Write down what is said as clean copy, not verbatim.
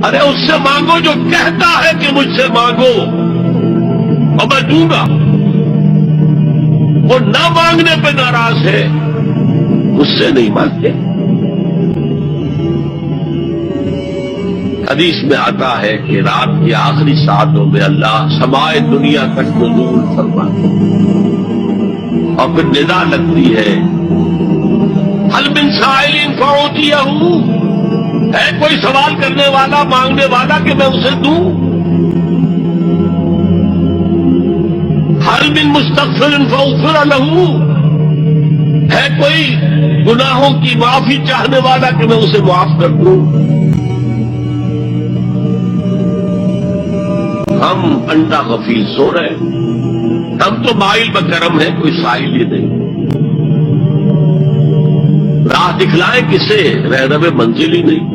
ارے اس سے مانگو جو کہتا ہے کہ مجھ سے مانگو اور میں دوں گا. وہ نہ مانگنے پہ ناراض ہے، مجھ سے نہیں مانگتے. حدیث میں آتا ہے کہ رات کی آخری ساعتوں میں اللہ سمائے دنیا تک نزول فرماتا اور پھر ندا لگتی ہے، هل من سائل فأعطيه، ہے کوئی سوال کرنے والا، مانگنے والا کہ میں اسے دوں. هل من مستغفر فأغفر له، ہے کوئی گناہوں کی معافی چاہنے والا کہ میں اسے معاف کر دوں. ہم انڈا غفیل سو رہے، ہم تو مائل بکرم ہے، کوئی سائل ہی نہیں. راہ دکھلائے کسے، رہنم منزل ہی نہیں.